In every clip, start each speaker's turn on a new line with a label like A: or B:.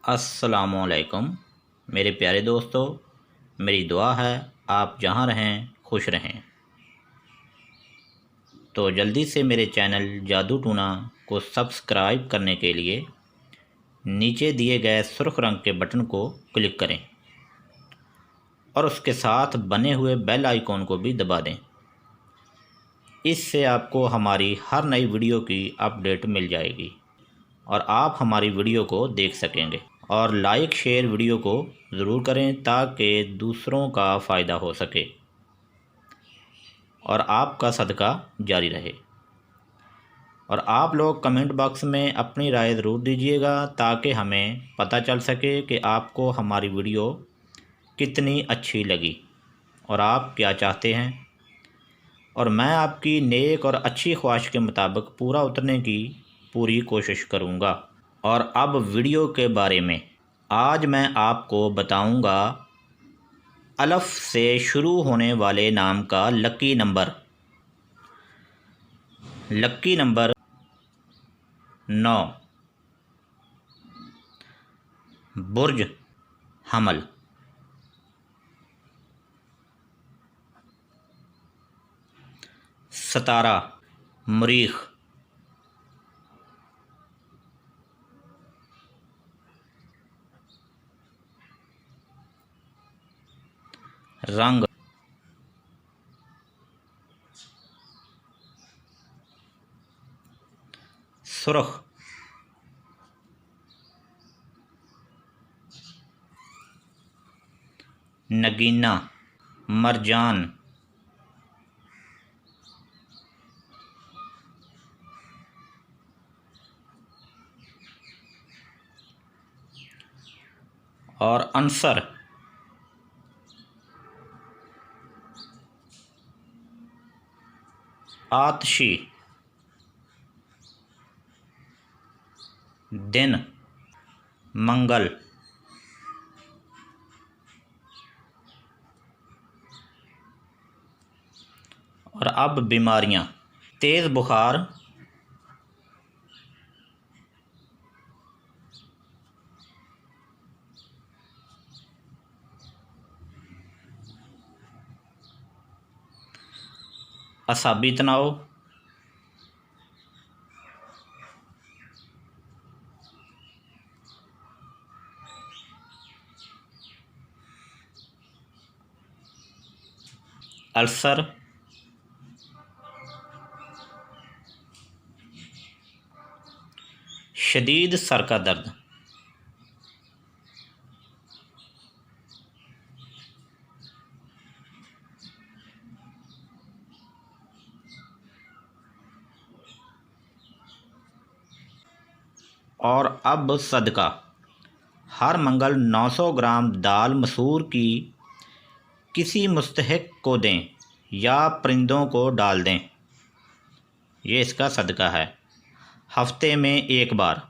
A: अस्सलामुअलैकुम मेरे प्यारे दोस्तों, मेरी दुआ है आप जहाँ रहें खुश रहें। तो जल्दी से मेरे चैनल जादू टूना को सब्सक्राइब करने के लिए नीचे दिए गए सुर्ख रंग के बटन को क्लिक करें और उसके साथ बने हुए बेल आइकॉन को भी दबा दें। इससे आपको हमारी हर नई वीडियो की अपडेट मिल जाएगी और आप हमारी वीडियो को देख सकेंगे। और लाइक शेयर वीडियो को ज़रूर करें ताकि दूसरों का फ़ायदा हो सके और आपका सदका जारी रहे। और आप लोग कमेंट बॉक्स में अपनी राय ज़रूर दीजिएगा ताकि हमें पता चल सके कि आपको हमारी वीडियो कितनी अच्छी लगी और आप क्या चाहते हैं। और मैं आपकी नेक और अच्छी ख्वाहिश के मुताबिक पूरा उतरने की पूरी कोशिश करूँगा। और अब वीडियो के बारे में आज मैं आपको बताऊँगा अलफ़ से शुरू होने वाले नाम का लकी नंबर। लकी नंबर 9, बुर्ज हमल। सतारा मरीख। रंग सुर्ख। नगीना मरजान। और अंसर आतशी। दिन मंगल। और अब बीमारियां। तेज़ बुखार, असाबी तनाव, अल्सर, शदीद सर का दर्द। और अब सदका। हर मंगल 900 ग्राम दाल मसूर की किसी मुस्तहिक को दें या परिंदों को डाल दें। ये इसका सदका है, हफ्ते में एक बार।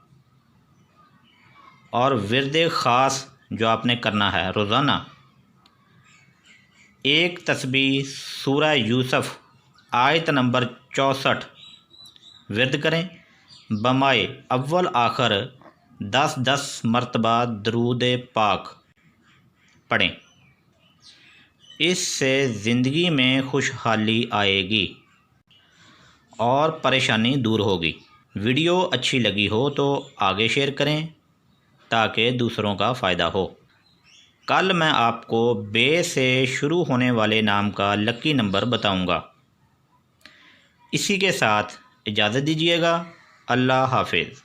A: और विरद ख़ास जो आपने करना है रोज़ाना, एक तस्बीह सूरह यूसुफ आयत नंबर 64 विरद करें। बमाए अव्वल आखिर 10-10 मरतबा दरूद पाक पढ़ें। इससे ज़िंदगी में खुशहाली आएगी और परेशानी दूर होगी। वीडियो अच्छी लगी हो तो आगे शेयर करें ताकि दूसरों का फ़ायदा हो। कल मैं आपको बे से शुरू होने वाले नाम का लकी नंबर बताऊंगा। इसी के साथ इजाज़त दीजिएगा। अल्लाह हाफिज़।